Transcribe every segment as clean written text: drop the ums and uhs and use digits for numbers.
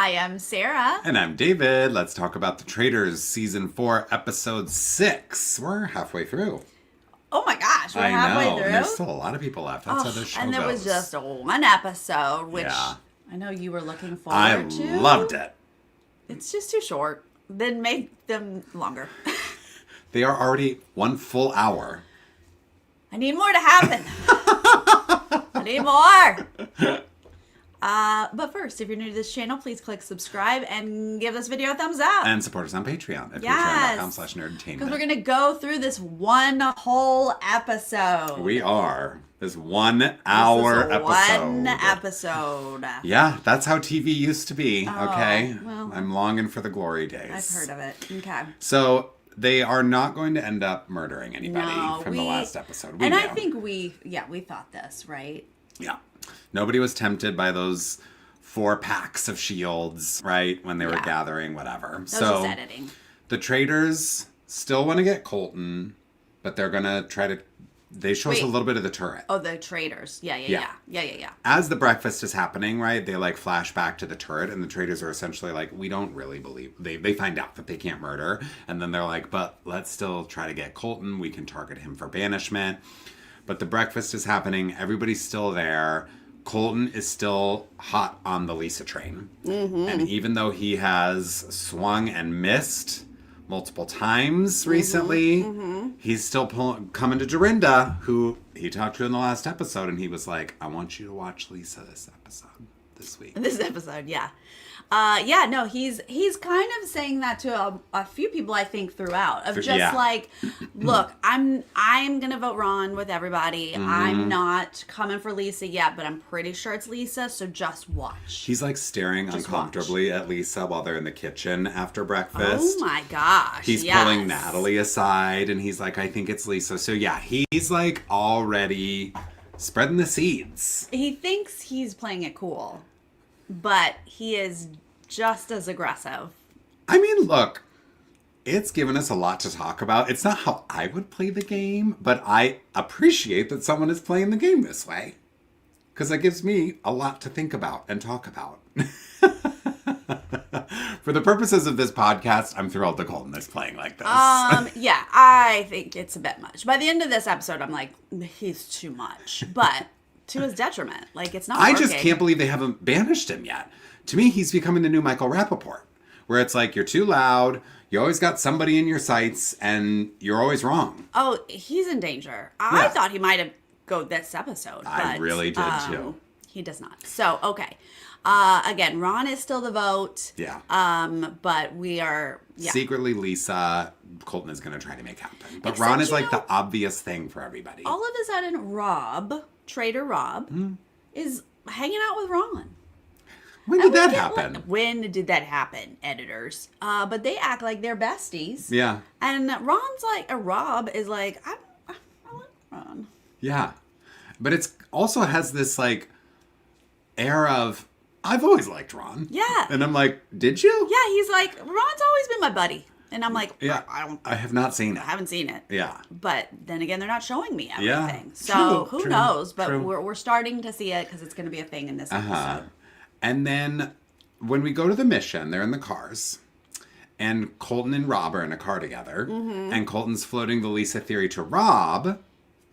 I am Sarah. And I'm David. Let's talk about The Traitors, Season 4, Episode 6. We're halfway through. Oh my gosh, we're halfway through? And there's still a lot of people left. That's how this show and there goes. was just one episode, which I know you were looking forward to. I loved it. It's just too short. Then make them longer. They are already 1 full hour. I need more to happen. I need more. But first, if you're new to this channel, please click subscribe and give this video a thumbs up. And support us on Patreon at Yes. patreon.com/nerdtainment. Because we're going to go through this one whole episode. We are. This 1 hour episode. One episode. Yeah, that's how TV used to be, okay? Well, I'm longing for the glory days. I've heard of it. Okay. So they are not going to end up murdering anybody from the last episode. We knew. I think we thought this, right? Yeah. Nobody was tempted by those 4 packs of shields, right? When they were gathering, whatever. That was just editing. The Traitors still want to get Colton, but they're going to try to... They show us a little bit of the turret. Oh, the Traitors. Yeah. As the breakfast is happening, right, they like flash back to the turret, and the Traitors are essentially like, we don't really believe... They find out that they can't murder, and then they're like, but let's still try to get Colton. We can target him for banishment. But the breakfast is happening. Everybody's still there. Colton is still hot on the Lisa train. Mm-hmm. And even though he has swung and missed multiple times recently, he's still coming to Dorinda, who he talked to in the last episode, and he was like, I want you to watch Lisa this week. This episode, yeah. He's kind of saying that to a few people, I think, throughout. Of just like, look, I'm gonna vote Ron with everybody. Mm-hmm. I'm not coming for Lisa yet, but I'm pretty sure it's Lisa, so just watch. He's like staring uncomfortably at Lisa while they're in the kitchen after breakfast. Oh my gosh. He's pulling Natalie aside, and he's like, I think it's Lisa. So yeah, he's like already spreading the seeds. He thinks he's playing it cool, but he is just as aggressive. I mean, look, it's given us a lot to talk about. It's not how I would play the game, but I appreciate that someone is playing the game this way. Because that gives me a lot to think about and talk about. For the purposes of this podcast, I'm thrilled that Colton is playing like this. Yeah, I think it's a bit much. By the end of this episode, I'm like, he's too much. But to his detriment. Like, it's not working. I just can't believe they haven't banished him yet. To me, he's becoming the new Michael Rappaport. Where it's like, you're too loud, you always got somebody in your sights, and you're always wrong. Oh, he's in danger. I thought he might have go this episode. I really did, too. He does not. So, okay. Again, Ron is still the vote. Yeah. But we are... Yeah. Secretly, Lisa, Colton is going to try to make happen. But Ron is like the obvious thing for everybody. All of a sudden, Traitor Rob, is hanging out with Ron. When did that happen? When did that happen, editors? But they act like they're besties. Yeah. And Rob is like, I like Ron. Yeah. But it's also has this like air of, I've always liked Ron. Yeah. And I'm like, did you? Yeah, he's like, Ron's always been my buddy. And I'm like, yeah, I have not seen it. I haven't seen it. Yeah. But then again, they're not showing me everything. Yeah. So who knows? But we're starting to see it because it's going to be a thing in this episode. And then when we go to the mission, they're in the cars. And Colton and Rob are in a car together. Mm-hmm. And Colton's floating the Lisa theory to Rob,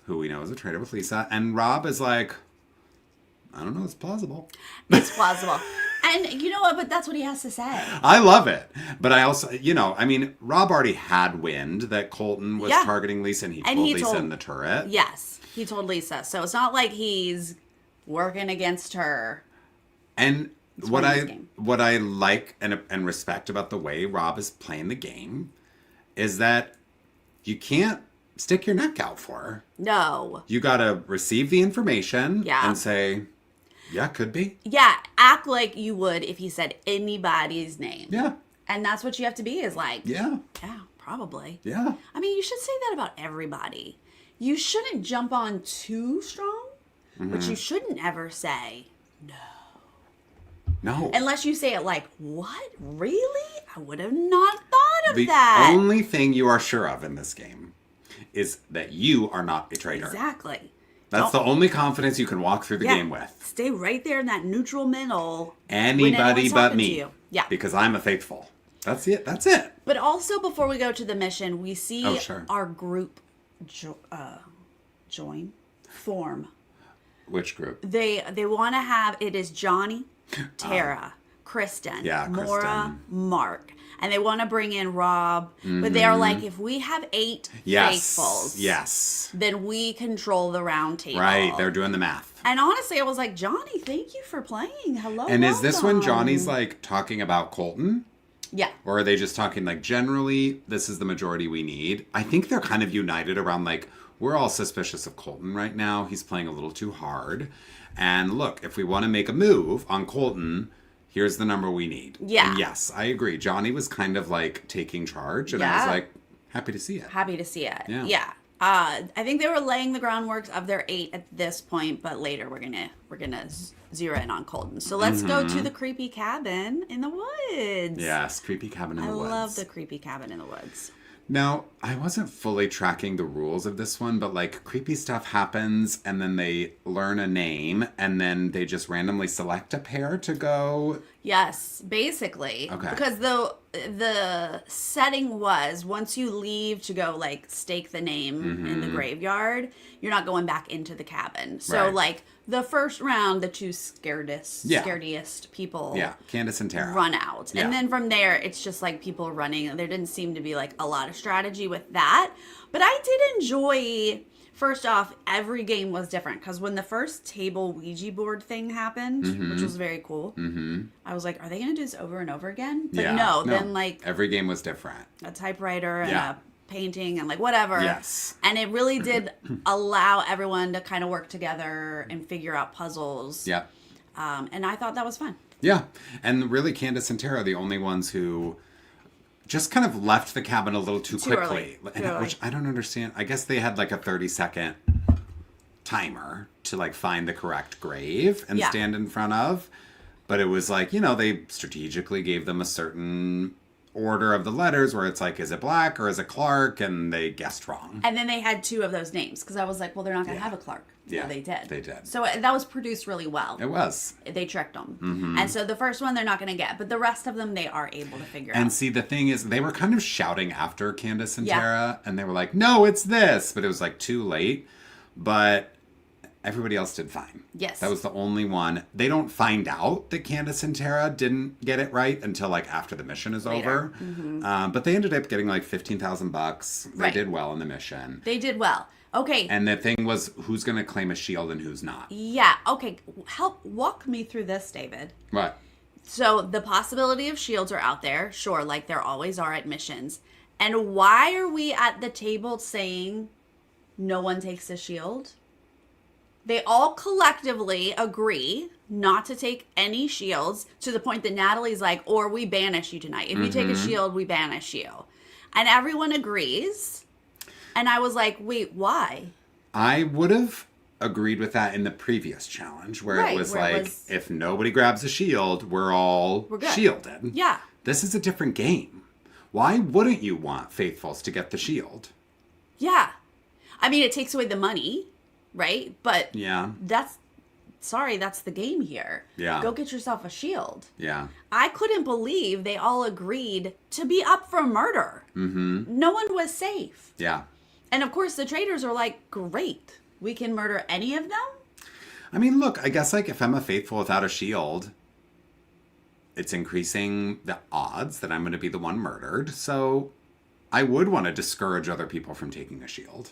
who we know is a traitor with Lisa. And Rob is like, I don't know, it's plausible. It's plausible. And you know what? But that's what he has to say. I love it. But I also, Rob already had wind that Colton was targeting Lisa, and he told Lisa in the turret. Yes, he told Lisa. So it's not like he's working against her. And what I like and respect about the way Rob is playing the game is that you can't stick your neck out for her. No. You got to receive the information and say, yeah, could be. Yeah, act like you would if he said anybody's name. Yeah. And that's what you have to be is like, yeah, probably. Yeah. I mean, you should say that about everybody. You shouldn't jump on too strong, but you shouldn't ever say no. No. Unless you say it like, what? Really? I would have not thought of that. The only thing you are sure of in this game is that you are not a traitor. Exactly. That's the only confidence you can walk through the game with. Stay right there in that neutral middle. Anybody but me. Yeah. Because I'm a faithful. That's it. That's it. But also, before we go to the mission, we see our group form. Which group? They want to have, it is Johnny, Tara, Kristen, Maura, Mark. And they want to bring in Rob. But they're like, if we have 8 faithfuls, then we control the round table. Right. They're doing the math. And honestly, I was like, Johnny, thank you for playing. Hello, and is this when Johnny's like talking about Colton? Yeah. Or are they just talking like, generally, this is the majority we need? I think they're kind of united around like, we're all suspicious of Colton right now. He's playing a little too hard. And look, if we want to make a move on Colton, here's the number we need. Yeah. And yes, I agree. Johnny was kind of like taking charge. And I was like, happy to see it. Happy to see it. Yeah. I think they were laying the groundwork of their 8 at this point, but later we're gonna zero in on Colton. So let's go to the creepy cabin in the woods. Yes, creepy cabin in the woods. I love the creepy cabin in the woods. Now, I wasn't fully tracking the rules of this one, but like creepy stuff happens and then they learn a name and then they just randomly select a pair to go. Yes, basically. Okay. Because the setting was once you leave to go like stake the name in the graveyard, you're not going back into the cabin. So like the first round, the 2 scarediest people Candace and Tara run out. And then from there, it's just like people running. There didn't seem to be like a lot of strategy with that. But I did enjoy... First off, every game was different because when the first table Ouija board thing happened, which was very cool, I was like, are they going to do this over and over again? But no, then like... Every game was different. A typewriter and a painting and like whatever. Yes. And it really did allow everyone to kind of work together and figure out puzzles. Yeah. And I thought that was fun. Yeah. And really, Candace and Tara are the only ones who... just kind of left the cabin a little too quickly. Which I don't understand. I guess they had like a 30-second timer to like find the correct grave and stand in front of. But it was like, they strategically gave them a certain order of the letters where it's like, is it Black or is it Clark? And they guessed wrong. And then they had 2 of those names because I was like, well, they're not going to have a Clark. Yeah, they did. They did. So that was produced really well. It was. They tricked them. And so the first one they're not going to get, but the rest of them they are able to figure out. And see, the thing is, they were kind of shouting after Candace and Tara, and they were like, no, it's this. But it was like too late. But everybody else did fine. Yes. That was the only one. They don't find out that Candace and Tara didn't get it right until like after the mission is over. But they ended up getting like $15,000. They did well in the mission. They did well. Okay. And the thing was, who's going to claim a shield and who's not? Yeah. Okay. Walk me through this, David. What? So the possibility of shields are out there. Sure, like there always are at missions. And why are we at the table saying no one takes a shield? They all collectively agree not to take any shields to the point that Natalie's like, or we banish you tonight. If you take a shield, we banish you. And everyone agrees. And I was like, wait, why? I would have agreed with that in the previous challenge where it was like, if nobody grabs a shield, we're shielded. Yeah. This is a different game. Why wouldn't you want faithfuls to get the shield? Yeah. I mean, it takes away the money, right? But that's the game here. Yeah. Go get yourself a shield. Yeah. I couldn't believe they all agreed to be up for murder. No one was safe. Yeah. And of course, the traitors are like, great, we can murder any of them? I mean, look, I guess like if I'm a faithful without a shield, it's increasing the odds that I'm going to be the one murdered. So I would want to discourage other people from taking a shield.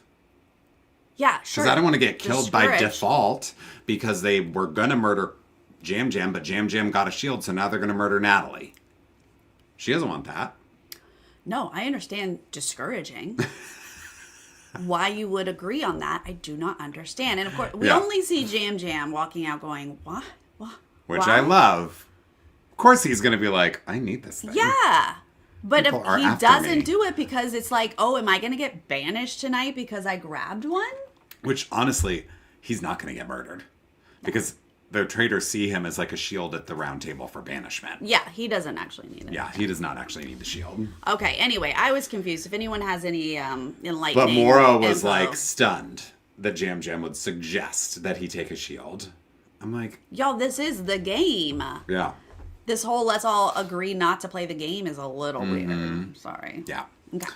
Yeah, sure. Because I don't want to get killed by default because they were going to murder Jam Jam, but Jam Jam got a shield, so now they're going to murder Natalie. She doesn't want that. No, I understand discouraging. Why you would agree on that, I do not understand. And of course, we only see Jam Jam walking out going, what? Which I love. Of course he's going to be like, I need this thing. Yeah. But People if he doesn't do it because it's like, oh, am I going to get banished tonight because I grabbed one? Which, honestly, he's not going to get murdered. Because the traitors see him as like a shield at the round table for banishment. Yeah, he doesn't actually need it. Yeah, he does not actually need the shield. Okay, anyway, I was confused. If anyone has any enlightening But Mora was info. like stunned that Jam Jam would suggest that he take a shield. I'm like... Y'all, this is the game. Yeah. This whole let's all agree not to play the game is a little weird. Sorry. Yeah. Okay.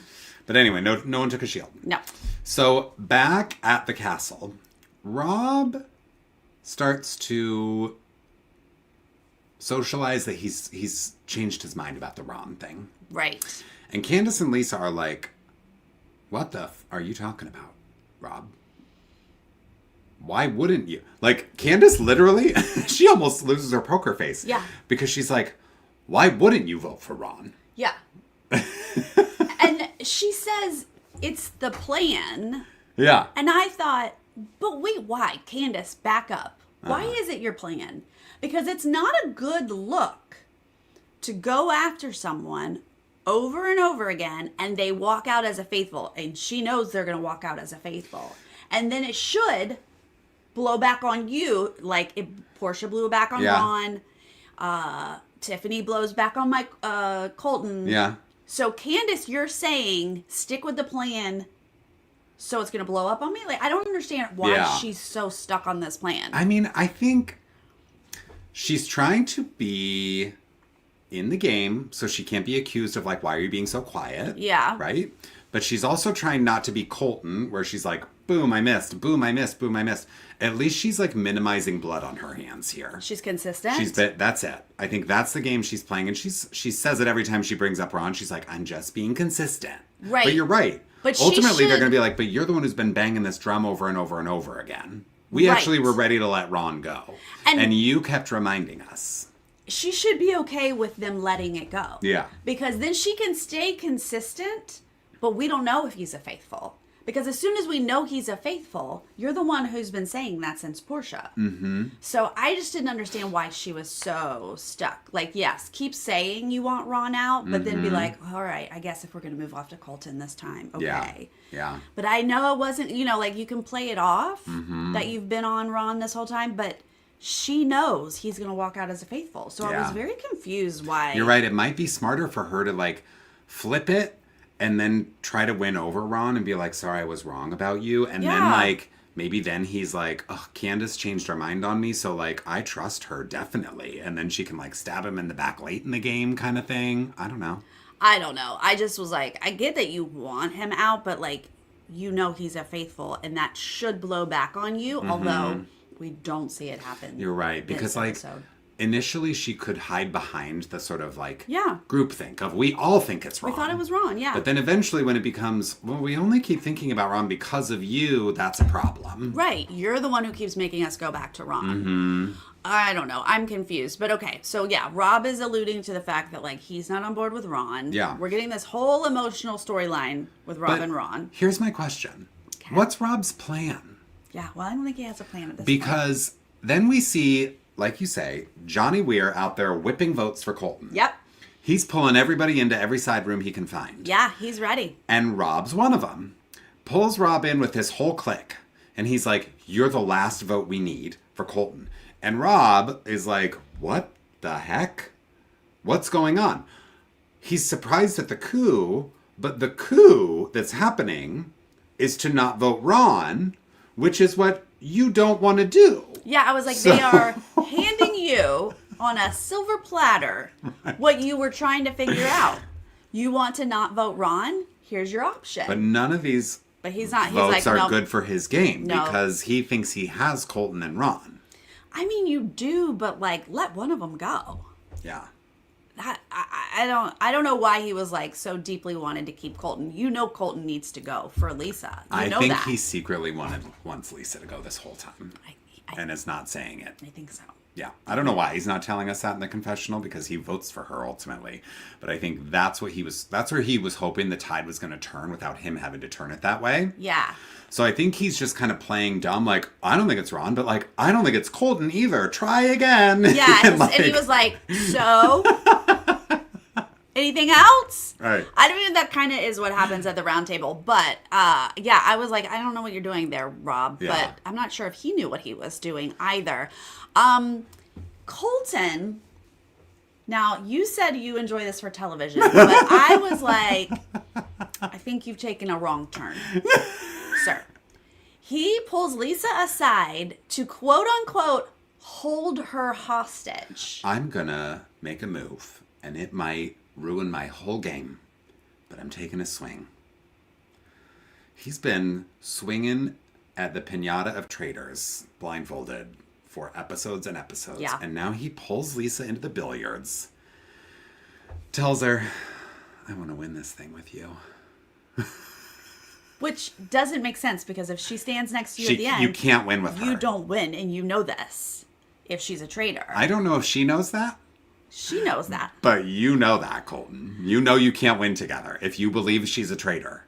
But anyway, no one took a shield. No. So back at the castle, Rob starts to socialize that he's changed his mind about the Ron thing. Right. And Candace and Lisa are like, what the are you talking about, Rob? Why wouldn't you? Like, Candace literally, she almost loses her poker face. Yeah. Because she's like, why wouldn't you vote for Ron? Yeah. And she says it's the plan. Yeah. And I thought, but wait, why? Candace, back up. Why is it your plan? Because it's not a good look to go after someone over and over again and they walk out as a faithful. And she knows they're going to walk out as a faithful. And then it should blow back on you. Like if Portia blew back on Ron. Tiffany blows back on Mike Colton. Yeah. So Candace, you're saying stick with the plan so it's going to blow up on me? Like, I don't understand why she's so stuck on this plan. I mean, I think she's trying to be in the game so she can't be accused of, like, why are you being so quiet? Yeah. Right? But she's also trying not to be Colton, where she's like, boom, I missed. Boom, I missed. Boom, I missed. At least she's, like, minimizing blood on her hands here. She's consistent. That's it. I think that's the game she's playing. And she says it every time she brings up Ron. She's like, I'm just being consistent. Right. But you're right. But ultimately, they're going to be like, but you're the one who's been banging this drum over and over and over again. We actually were ready to let Ron go. And you kept reminding us. She should be okay with them letting it go. Yeah. Because then she can stay consistent, but we don't know if he's a faithful. Because as soon as we know he's a faithful, you're the one who's been saying that since Portia. Mm-hmm. So I just didn't understand why she was so stuck. Like, yes, keep saying you want Ron out, but then be like, all right, I guess if we're going to move off to Colton this time, okay. Yeah. But I know it wasn't, like you can play it off that you've been on Ron this whole time, but she knows he's going to walk out as a faithful. So I was very confused why. You're right. It might be smarter for her to, like, flip it and then try to win over Ron and be like, sorry, I was wrong about you. And then, like, maybe then he's like, oh, Candace changed her mind on me. So, like, I trust her, definitely. And then she can, like, stab him in the back late in the game kind of thing. I don't know. I just was like, I get that you want him out, but, like, he's a faithful. And that should blow back on you. Although we don't see it happen. You're right. Because, like, initially she could hide behind the sort of, like, groupthink of we all think it's Ron. We thought it was Ron, yeah. But then eventually when it becomes, well, we only keep thinking about Ron because of you, that's a problem. Right. You're the one who keeps making us go back to Ron. I don't know. I'm confused. But okay. So, Rob is alluding to the fact that, like, he's not on board with Ron. Yeah. We're getting this whole emotional storyline with Rob and Ron. Here's my question. Okay. What's Rob's plan? Yeah, well, I don't think he has a plan at this point. Because then we see, like you say, Johnny Weir out there whipping votes for Colton. Yep. He's pulling everybody into every side room he can find. Yeah, he's ready. And Rob's one of them. Pulls Rob in with his whole clique. And he's like, you're the last vote we need for Colton. And Rob is like, what the heck? What's going on? He's surprised at the coup, but the coup that's happening is to not vote Ron, which is what you don't want to do. Yeah, I was like, they are handing you on a silver platter what you were trying to figure out. You want to not vote Ron? Here's your option. But none of these votes are good for his game because he thinks he has Colton and Ron. I mean, you do, but, like, let one of them go. Yeah. I don't know why he was, like, so deeply wanted to keep Colton. Colton needs to go for Lisa. I think he secretly wants Lisa to go this whole time. And is not saying it. I think so. Yeah. I don't know why he's not telling us that in the confessional because he votes for her ultimately. But I think that's where he was hoping the tide was going to turn without him having to turn it that way. Yeah. So I think he's just kind of playing dumb, like, I don't think it's Ron, but, like, I don't think it's Colton either. Try again. Yeah, and he was like, so? Anything else? Right. I don't think that kind of is what happens at the round table. But, I was like, I don't know what you're doing there, Rob. Yeah. But I'm not sure if he knew what he was doing either. Colton, now, you said you enjoy this for television. But I was like, I think you've taken a wrong turn. Sir. He pulls Lisa aside to quote unquote hold her hostage. I'm gonna make a move, and it might ruin my whole game, but I'm taking a swing. He's been swinging at the piñata of traitors, blindfolded, for episodes and episodes. Yeah. And now he pulls Lisa into the billiards, tells her, I want to win this thing with you. Which doesn't make sense, because if she stands next to you at the end, you can't win with her. You don't win, and you know this. If she's a traitor. I don't know if she knows that. She knows that. But you know that, Colton. You know you can't win together if you believe she's a traitor.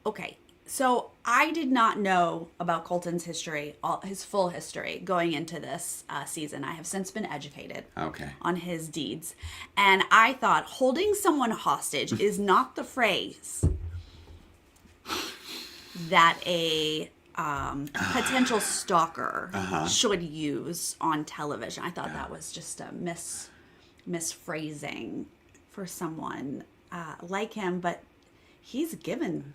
Okay, so I did not know about Colton's history, his full history, going into this season. I have since been educated on his deeds. And I thought holding someone hostage is not the phrase that a potential stalker should use on television. I thought that was just a misphrasing for someone like him, but he's given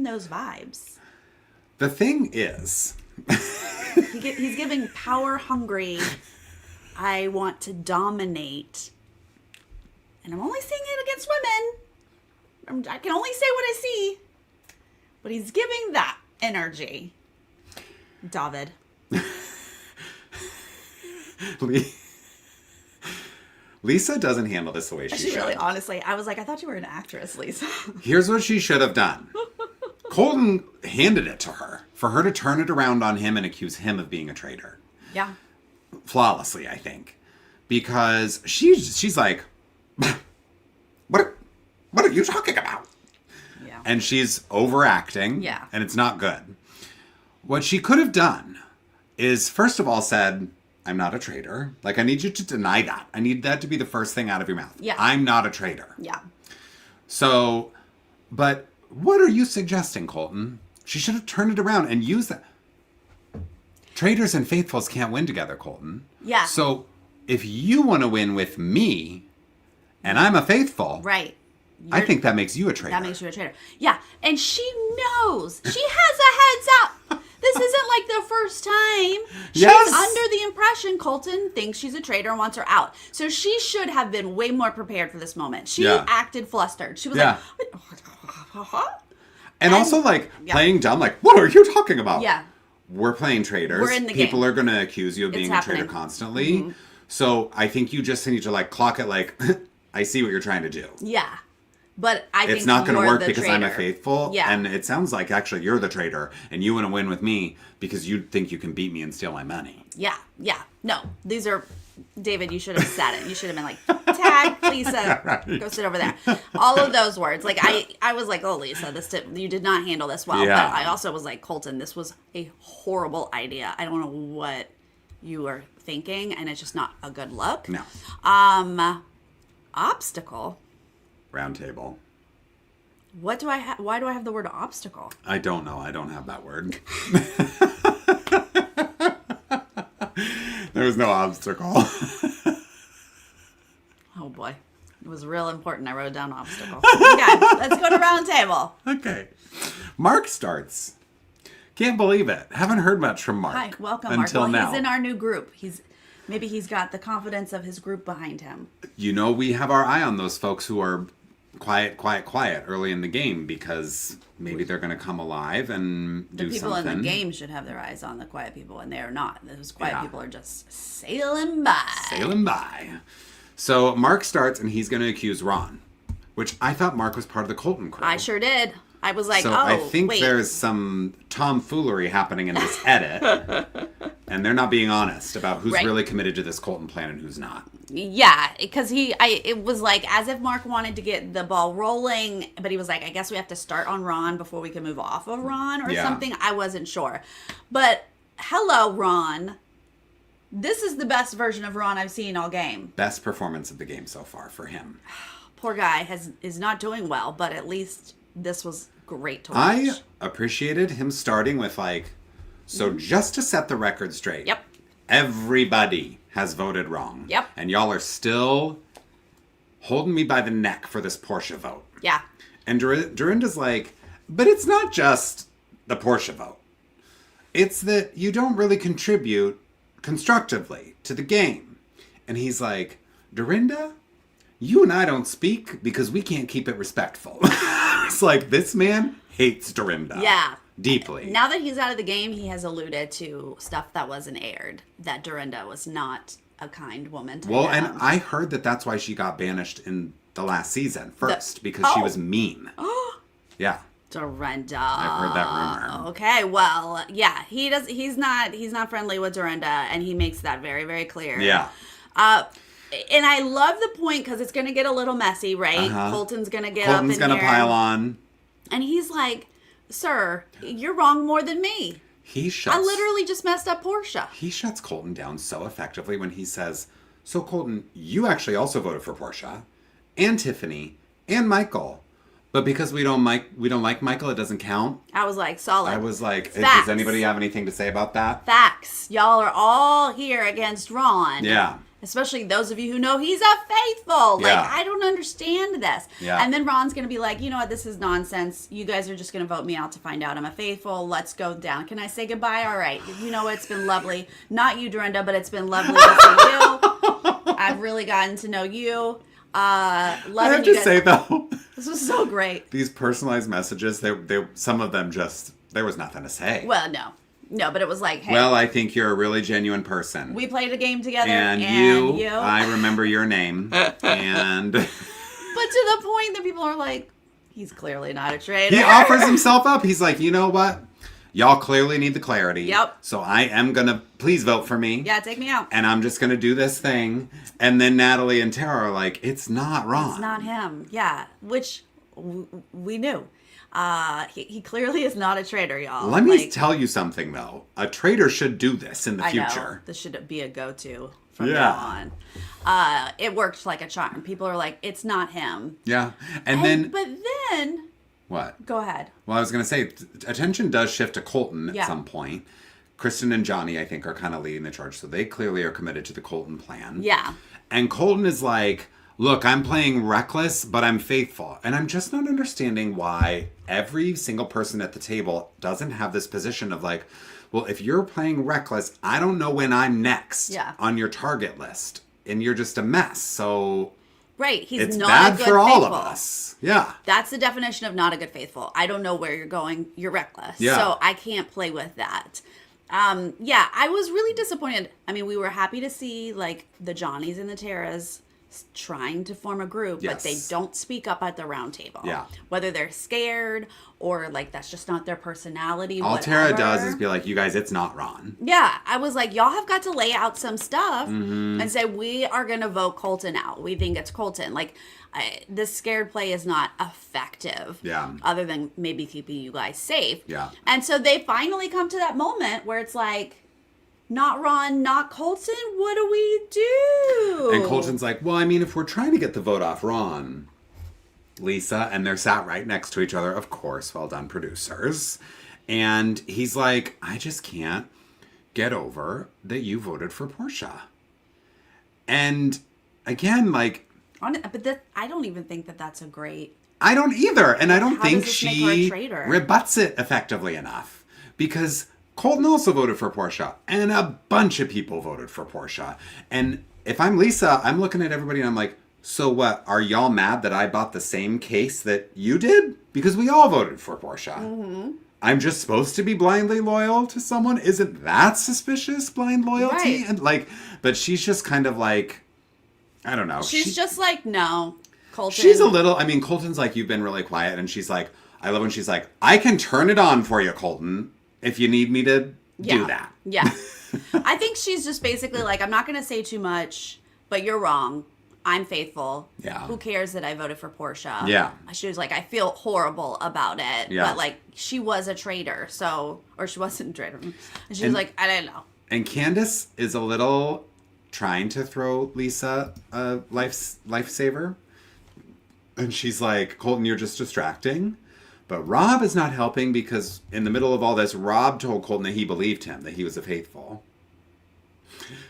those vibes. The thing is, he's giving power hungry. I want to dominate, and I'm only seeing it against women. I can only say what I see, but he's giving that energy. David. Lisa doesn't handle this the way she should. Really, honestly, I was like, I thought you were an actress, Lisa. Here's what she should have done. Colton handed it to her for her to turn it around on him and accuse him of being a traitor. Yeah. Flawlessly, I think. Because she's like, what are you talking about? Yeah. And she's overacting. Yeah. And it's not good. What she could have done is, first of all, said, I'm not a traitor. Like, I need you to deny that. I need that to be the first thing out of your mouth. Yeah. I'm not a traitor. Yeah. So, but what are you suggesting, Colton? She should have turned it around and used that. Traitors and faithfuls can't win together, Colton. Yeah. So, if you want to win with me, and I'm a faithful. Right. I think that makes you a traitor. That makes you a traitor. Yeah. And she knows. She has a heads up. This isn't like the first time. She's under the impression Colton thinks she's a traitor and wants her out. So she should have been way more prepared for this moment. She acted flustered. She was like, and also like playing dumb, like, what are you talking about? Yeah. We're playing traitors. We're in the People game. Are going to accuse you of being a traitor constantly. Mm-hmm. So I think you just need to like clock it like, I see what you're trying to do. Yeah. But I think it's not going to work because traitor. I'm a faithful. Yeah. And it sounds like actually you're the traitor and you want to win with me because you think you can beat me and steal my money. Yeah. Yeah. No, these are, David, you should have said it. You should have been like, tag Lisa, right. Go sit over there. All of those words. Like I was like, oh, Lisa, you did not handle this well. Yeah. But I also was like, Colton, this was a horrible idea. I don't know what you were thinking, and it's just not a good look. No. Obstacle. Round table. What do I have? Why do I have the word obstacle? I don't know. I don't have that word. There was no obstacle. Oh boy. It was real important. I wrote down obstacle. Okay, let's go to round table. Okay. Mark starts. Can't believe it. Haven't heard much from Mark. Hi, welcome, until Mark. Well, now. He's in our new group. Maybe he's got the confidence of his group behind him. You know, we have our eye on those folks who are quiet early in the game because maybe they're going to come alive and do something. The people in the game should have their eyes on the quiet people, and they are not. Those quiet people are just sailing by. Sailing by. So Mark starts, and he's going to accuse Ron, which I thought Mark was part of the Colton crew. I sure did. I was like, so I think there's some tomfoolery happening in this edit, and they're not being honest about who's really committed to this Colton plan and who's not. Yeah, because it was like as if Mark wanted to get the ball rolling, but he was like, I guess we have to start on Ron before we can move off of Ron or something. I wasn't sure. But hello, Ron. This is the best version of Ron I've seen all game. Best performance of the game so far for him. Poor guy is not doing well, but at least this was great to watch. I appreciated him starting with like, so just to set the record straight. Yep. Everybody has voted wrong. Yep. And y'all are still holding me by the neck for this Portia vote. Yeah. And Dorinda's like, but it's not just the Portia vote. it's that you don't really contribute constructively to the game. And he's like, Dorinda, you and I don't speak because we can't keep it respectful. It's like, this man hates Dorinda. Yeah. Deeply. Now that he's out of the game, he has alluded to stuff that wasn't aired, that Dorinda was not a kind woman to him. And I heard that that's why she got banished in the last season first, because she was mean. Yeah. Dorinda. I've heard that rumor. Okay, well, yeah, he's not friendly with Dorinda, and he makes that very, very clear. Yeah. And I love the point, because it's going to get a little messy, right? Colton's going to get up in here. Colton's going to pile on. And he's like, sir, you're wrong more than me. I literally just messed up Portia. He shuts Colton down so effectively when he says, so Colton, you actually also voted for Portia, and Tiffany, and Michael. But because we don't like Michael, it doesn't count. I was like, solid. I was like, Facts. does anybody have anything to say about that? Facts. Y'all are all here against Ron. Yeah. Especially those of you who know he's a faithful. Yeah. Like, I don't understand this. Yeah. And then Ron's going to be like, you know what, this is nonsense. You guys are just going to vote me out to find out I'm a faithful. Let's go down. Can I say goodbye? All right. You know what, it's been lovely. Not you, Dorinda, but it's been lovely to see you. I've really gotten to know you. I have to say, though, this was so great. These personalized messages, some of them just, there was nothing to say. Well, no, but it was like, hey. Well, I think you're a really genuine person. We played a game together. And you, I remember your name. And. But to the point that people are like, he's clearly not a traitor. He offers himself up. He's like, you know what? Y'all clearly need the clarity. Yep. So I am going to, please vote for me. Yeah, take me out. And I'm just going to do this thing. And then Natalie and Tara are like, it's not Ron. It's not him. Yeah, which we knew. He clearly is not a traitor, y'all. Let me tell you something, though. A traitor should do this in the future. Know. This should be a go-to from now on. It worked like a charm. People are like, it's not him. Yeah. But then... What? Go ahead. Well, I was going to say, attention does shift to Colton at some point. Kristen and Johnny, I think, are kind of leading the charge. So they clearly are committed to the Colton plan. Yeah. And Colton is like, look, I'm playing reckless, but I'm faithful. And I'm just not understanding why every single person at the table doesn't have this position of like, well, if you're playing reckless, I don't know when I'm next on your target list. And you're just a mess. So... Right, he's it's not bad a good for all faithful. Of us. Yeah. That's the definition of not a good faithful. I don't know where you're going. You're reckless. Yeah. So I can't play with that. I was really disappointed. I mean, we were happy to see like the Johnnies and the Taras trying to form a group, but they don't speak up at the round table. Yeah. Whether they're scared or like that's just not their personality. All whatever. Tara does is be like, you guys, it's not Ron. Yeah. I was like, y'all have got to lay out some stuff and say, we are going to vote Colton out. We think it's Colton. Like, this scared play is not effective. Yeah. Other than maybe keeping you guys safe. Yeah. And so they finally come to that moment where it's like, not Ron, not Colton. What do we do? And Colton's like, well, I mean, if we're trying to get the vote off Ron, Lisa, and they're sat right next to each other, of course, well done, producers. And he's like, I just can't get over that you voted for Portia. And again, like... But I don't even think that that's a great... I don't either. And I don't think she traitor? Rebuts it effectively enough. Because... Colton also voted for Portia, and a bunch of people voted for Portia. And if I'm Lisa, I'm looking at everybody and I'm like, so what? Are y'all mad that I bought the same case that you did? Because we all voted for Portia. Mm-hmm. I'm just supposed to be blindly loyal to someone? Isn't that suspicious, blind loyalty? Right. And like, but she's just kind of like, I don't know. She's just like, no, Colton. She's a little, I mean, Colton's like, you've been really quiet. And she's like, I love when she's like, I can turn it on for you, Colton. If you need me to do that. Yeah. I think she's just basically like, I'm not going to say too much, but you're wrong. I'm faithful. Yeah. Who cares that I voted for Portia? Yeah. She was like, I feel horrible about it. Yeah. But like, she was a traitor. So, or she wasn't a traitor. And she was like, I don't know. And Candace is a little trying to throw Lisa a lifesaver. And she's like, Colton, you're just distracting. But Rob is not helping because in the middle of all this, Rob told Colton that he believed him, that he was a faithful.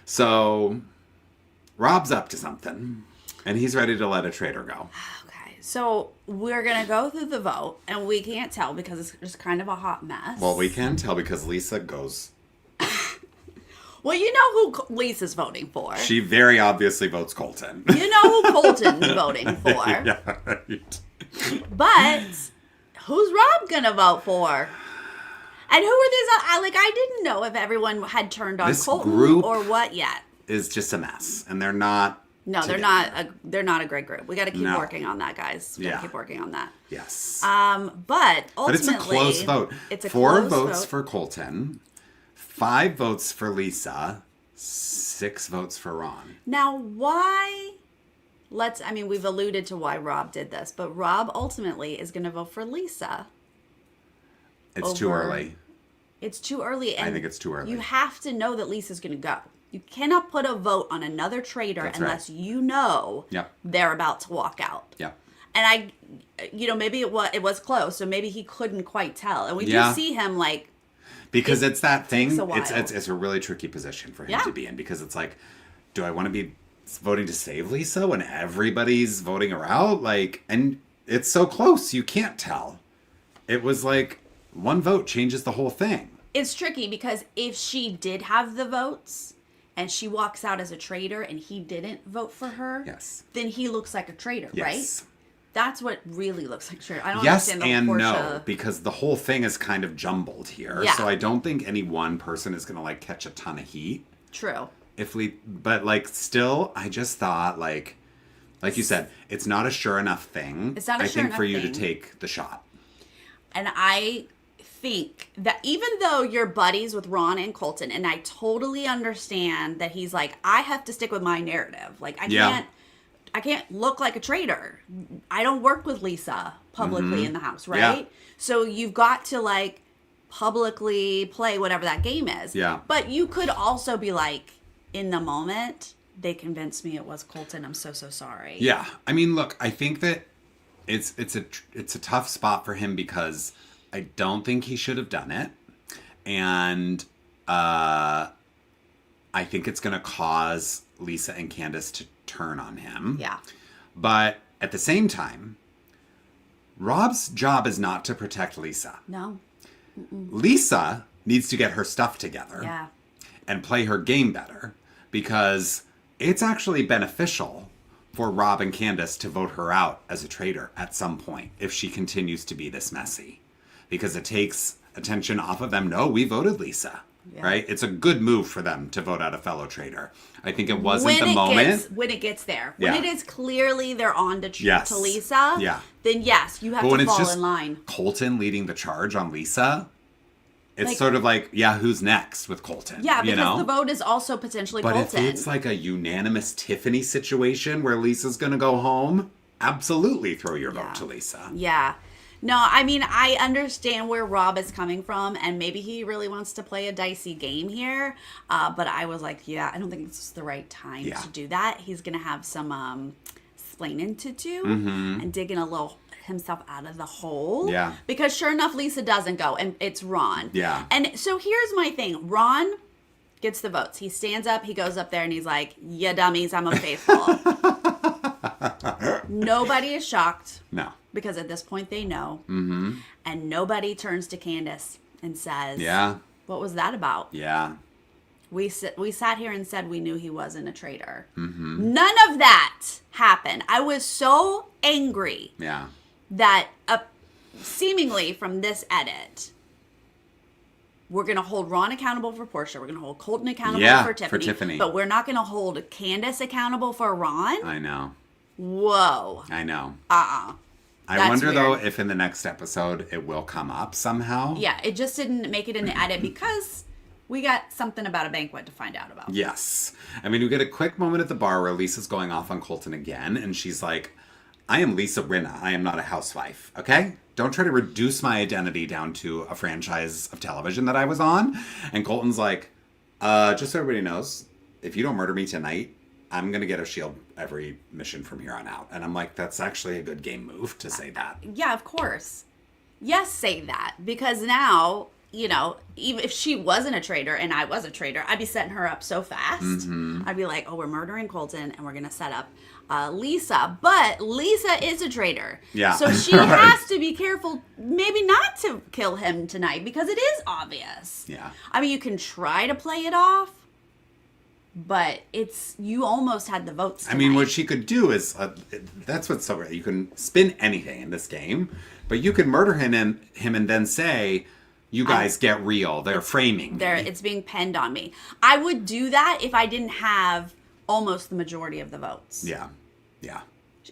So Rob's up to something. And he's ready to let a traitor go. Okay. so we're going to go through the vote, and we can't tell because it's just kind of a hot mess. Well, we can tell because Lisa goes... Well, you know who Lisa's voting for. She very obviously votes Colton. You know who Colton's voting for. Yeah, right. But who's Rob going to vote for? And who are these? I didn't know if everyone had turned on This Colton group or what yet. Is just a mess, and they're not... No, they're not. They're not a great group. We got to keep working on that, guys. We got to keep working on that. Yes. But ultimately, it's a close vote. It's a 4 close votes vote. for Colton, 5 votes for Lisa, 6 votes for Ron. Now, why? We've alluded to why Rob did this, but Rob ultimately is going to vote for Lisa. It's too early. It's too early. And I think it's too early. You have to know that Lisa's going to go. You cannot put a vote on another traitor unless you know they're about to walk out. Yeah. And maybe it was close, so maybe he couldn't quite tell. And we do see him because it's that thing. It's a really tricky position for him to be in because it's like, do I want to be voting to save Lisa when everybody's voting her out? And it's so close, you can't tell. It was like one vote changes the whole thing. It's tricky because if she did have the votes and she walks out as a traitor and he didn't vote for her, then he looks like a traitor, right? That's what really looks like a traitor. I don't understand the Yes and Portia... no, because the whole thing is kind of jumbled here. Yeah. So I don't think any one person is going to catch a ton of heat. True. But still, I just thought like you said, it's not a sure enough thing. It's not a sure enough for you thing. to take the shot. And I think that even though you're buddies with Ron and Colton, and I totally understand that he's like, I have to stick with my narrative. I can't look like a traitor. I don't work with Lisa publicly in the house, right? Yeah. So you've got to publicly play whatever that game is. Yeah. But you could also be like, in the moment, they convinced me it was Colton. I'm so sorry. Yeah. I mean, look, I think that it's a tough spot for him because I don't think he should have done it. And I think it's going to cause Lisa and Candace to turn on him. Yeah. But at the same time, Rob's job is not to protect Lisa. No. Lisa needs to get her stuff together. Yeah. And play her game better because it's actually beneficial for Rob and Candace to vote her out as a traitor at some point if she continues to be this messy. Because it takes attention off of them. No, we voted Lisa. Yeah. Right? It's a good move for them to vote out a fellow traitor. I think it wasn't the moment. When it gets there. When it is clearly they're on to Lisa, then yes, you have to fall in line. Colton leading the charge on Lisa, it's sort of like, who's next with Colton? Yeah, because the vote is also potentially Colton. But if it's like a unanimous Tiffany situation where Lisa's going to go home, absolutely throw your vote to Lisa. Yeah. No, I mean, I understand where Rob is coming from, and maybe he really wants to play a dicey game here. But I was like, I don't think it's the right time to do that. He's going to have some explaining to do and digging a little himself out of the hole. Yeah. Because sure enough, Lisa doesn't go, and it's Ron. Yeah. And so here's my thing. Ron gets the votes. He stands up, he goes up there, and he's like, yeah, dummies, I'm unfaithful. Nobody is shocked. No. Because at this point they know. Mm-hmm. And nobody turns to Candace and says, what was that about? Yeah. We sat here and said we knew he wasn't a traitor. Mm-hmm. None of that happened. I was so angry that seemingly from this edit, we're going to hold Ron accountable for Portia. We're going to hold Colton accountable for Tiffany. But we're not going to hold Candace accountable for Ron. I know. Whoa. I know. That's wonder, weird. though, if in the next episode it will come up somehow. Yeah, it just didn't make it in the edit because we got something about a banquet to find out about. Yes. I mean, we get a quick moment at the bar where Lisa's going off on Colton again, and she's like, I am Lisa Rinna. I am not a housewife, okay? Don't try to reduce my identity down to a franchise of television that I was on. And Colton's like, just so everybody knows, if you don't murder me tonight, I'm going to get a shield every mission from here on out. And I'm like, that's actually a good game move to say that. Yeah, of course. Yes, say that. Because now you know, even if she wasn't a traitor and I was a traitor, I'd be setting her up so fast. Mm-hmm. I'd be like, oh, we're murdering Colton and we're going to set up Lisa. But Lisa is a traitor. Yeah. So she has to be careful maybe not to kill him tonight because it is obvious. Yeah. I mean, you can try to play it off, but you almost had the votes tonight. I mean, what she could do is, that's what's so great. You can spin anything in this game, but you can murder him and then say, you guys get real. They're framing me. It's being pinned on me. I would do that if I didn't have almost the majority of the votes. Yeah. Yeah.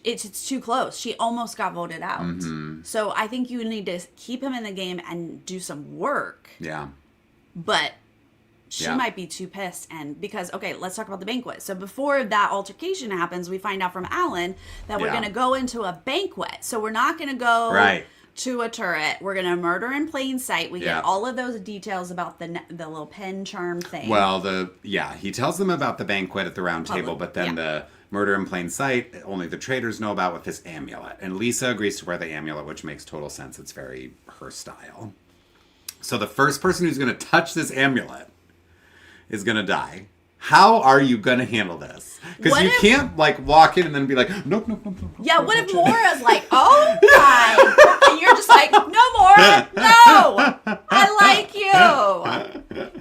It's too close. She almost got voted out. Mm-hmm. So I think you need to keep him in the game and do some work. Yeah. But she might be too pissed. And because, okay, let's talk about the banquet. So before that altercation happens, we find out from Alan that we're going to go into a banquet. So we're not going to go to a turret. We're going to murder in plain sight. We get all of those details about the little pen charm thing. Well, he tells them about the banquet at the round table, but then the murder in plain sight, only the traitors know about with this amulet. And Lisa agrees to wear the amulet, which makes total sense. It's very her style. So the first person who's going to touch this amulet is going to die. How are you going to handle this? Because you can't, like, walk in and then be like, nope. Yeah, what if Maura's like, oh my, and you're just like, no, Maura, no, I like you.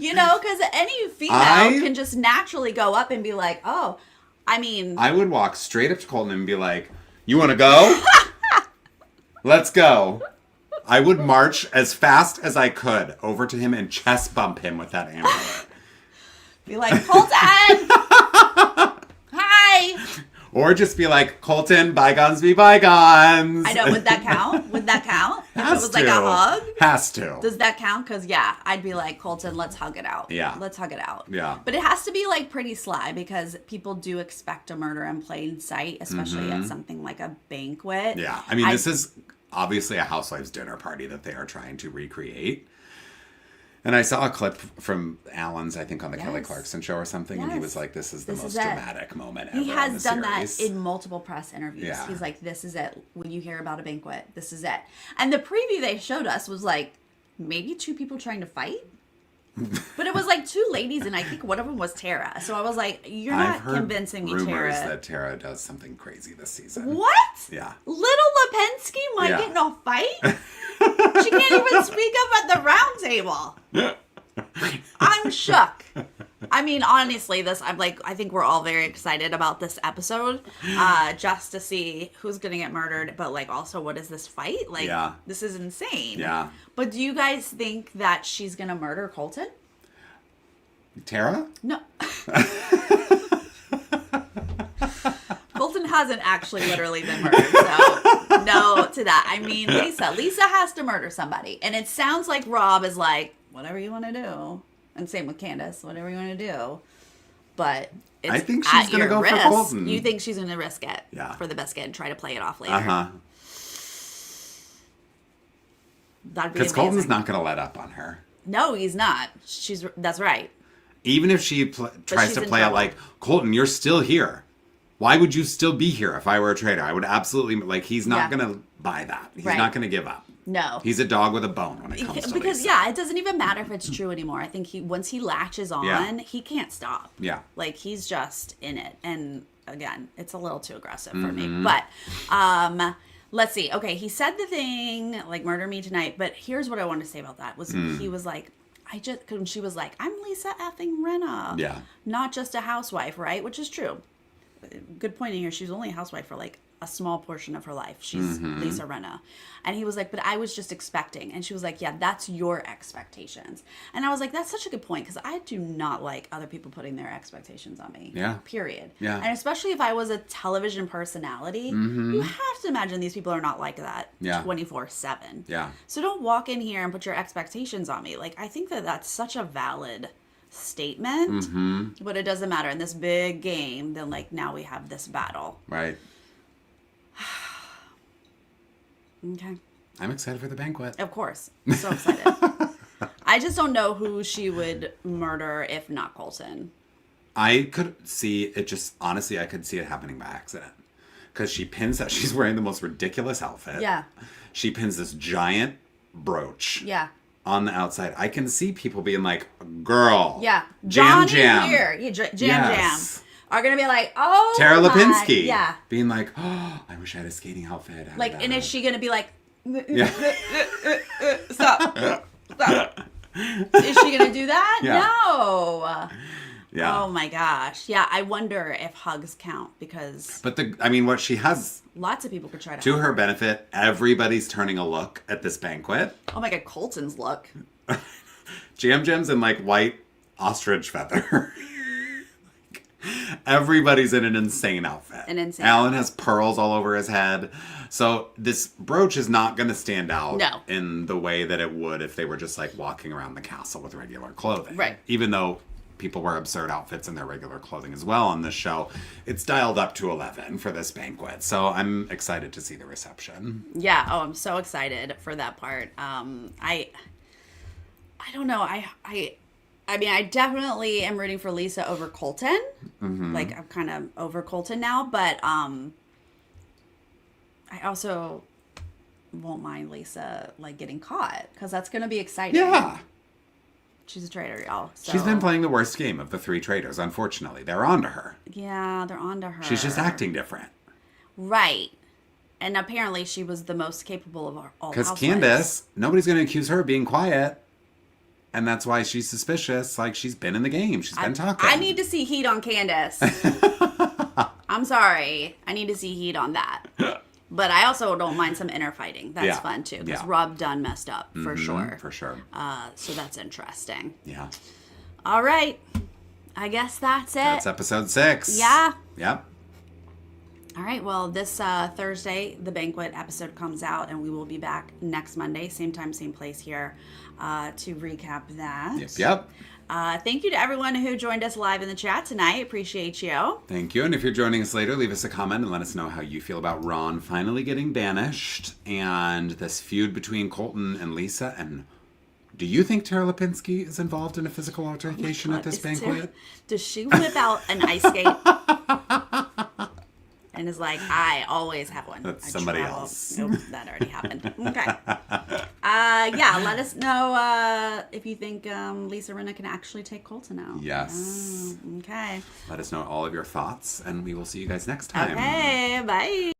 You know, because any female can just naturally go up and be like, oh, I mean. I would walk straight up to Colton and be like, you want to go? Let's go. I would march as fast as I could over to him and chest bump him with that amulet. Be like, Colton! Hi! Or just be like, Colton, bygones be bygones. I know, would that count? Would that count? If it was to. like a hug? Has to. Does that count? Because, I'd be like, Colton, let's hug it out. Yeah. Let's hug it out. Yeah. But it has to be, like, pretty sly because people do expect a murder in plain sight, especially at something like a banquet. Yeah. I mean, this is obviously a housewives' dinner party that they are trying to recreate. And I saw a clip from Alan's, I think, on the Kelly Clarkson show or something, and he was like, this is the most dramatic moment ever. He has done that series. in multiple press interviews. Yeah. He's like, this is it. When you hear about a banquet, this is it. And the preview they showed us was like, maybe two people trying to fight? But it was like two ladies, and I think one of them was Tara. So I was like, you're not convincing me, Tara. I've heard rumors that Tara does something crazy this season. What? Yeah. Little Lipinski might get in a fight? She can't even speak up at the round table. I'm shook. I mean, honestly, I think we're all very excited about this episode, just to see who's gonna get murdered, but like also what is this fight? Like, this is insane. Yeah. But do you guys think that she's gonna murder Colton? Tara? No. Colton hasn't actually literally been murdered, so no to that. I mean, Lisa has to murder somebody, and it sounds like Rob is like, whatever you want to do, and same with Candace, whatever you want to do. But it's I think she's gonna go risk. for Colton. You think she's gonna risk it for the biscuit and try to play it off later? That'd be because amazing. Colton's not gonna let up on her. No, he's not. That's right. Even if she tries to play it like, Colton, you're still here. Why would you still be here if I were a traitor? I would absolutely, like, he's not going to buy that. He's not going to give up. No. He's a dog with a bone when it comes to because Lisa. it doesn't even matter if it's true anymore. I think once he latches on, he can't stop. Yeah. Like, he's just in it. And again, it's a little too aggressive for me. But let's see. Okay, he said the thing, like, murder me tonight. But here's what I wanted to say about that. He was like, because she was like, I'm Lisa effing Rinna. Yeah. Not just a housewife, right? Which is true. Good point in here. She's only a housewife for like a small portion of her life. She's Lisa Rinna. And he was like, but I was just expecting. And she was like, yeah, that's your expectations. And I was like, that's such a good point because I do not like other people putting their expectations on me. Yeah. Period. Yeah. And especially if I was a television personality, you have to imagine these people are not like that 24/7. Yeah. So don't walk in here and put your expectations on me. Like, I think that that's such a valid statement, but it doesn't matter in this big game. Then like now we have this battle, right? Okay, I'm excited for the banquet. of course, so excited. I just don't know who she would murder if not Colton. I could see it just honestly, I could see it happening by accident because she pins that she's wearing the most ridiculous outfit. Yeah, she pins this giant brooch. Yeah, on the outside, I can see people being like, girl. Yeah. Jam Johnny Jam. here. Yeah, Jam Yes. Jam. Are going to be like, oh, Tara my. Lipinski. Yeah. Being like, oh, I wish I had a skating outfit. Like, and is she going to be like, Yeah. stop. Stop. Is she going to do that? Yeah. No. Yeah. Oh my gosh. Yeah, I wonder if hugs count because But what she has lots of people could try to to hug her benefit, everybody's turning a look at this banquet. Oh my god, Colton's look. Jam Jam's in like white ostrich feather. Everybody's in an insane outfit. Alan has pearls all over his head. So this brooch is not going to stand out in the way that it would if they were just like walking around the castle with regular clothing. Right. Even though people wear absurd outfits in their regular clothing as well on this show, it's dialed up to 11 for this banquet. So I'm excited to see the reception. Yeah. Oh, I'm so excited for that part. I don't know. I mean, I definitely am rooting for Lisa over Colton. Mm-hmm. Like, I'm kind of over Colton now, but I also won't mind Lisa, like, getting caught, because that's going to be exciting. Yeah. She's a traitor, y'all. So. She's been playing the worst game of the three traitors, unfortunately. They're onto her. Yeah, they're onto her. She's just acting different. Right. And apparently she was the most capable of all because housewives. Candace, nobody's going to accuse her of being quiet. And that's why she's suspicious. Like, she's been in the game. She's been talking. I need to see heat on Candace. I'm sorry. I need to see heat on that. But I also don't mind some inner fighting. That's fun, too. Because Rob Dunn messed up, for sure. For sure. So that's interesting. Yeah. All right. I guess that's it. That's episode 6. Yeah. Yep. All right. Well, this Thursday, the Banquet episode comes out, and we will be back next Monday, same time, same place here, to recap that. Yep. Thank you to everyone who joined us live in the chat tonight. Appreciate you. Thank you. And if you're joining us later, leave us a comment and let us know how you feel about Ron finally getting banished and this feud between Colton and Lisa. And do you think Tara Lipinski is involved in a physical altercation at this banquet? Does she whip out an ice skate? And is like, I always have one. That's somebody else. Nope, that already happened. Okay. Yeah, let us know if you think Lisa Rinna can actually take Colton out. Yes. Okay. Let us know all of your thoughts, and we will see you guys next time. Okay, bye.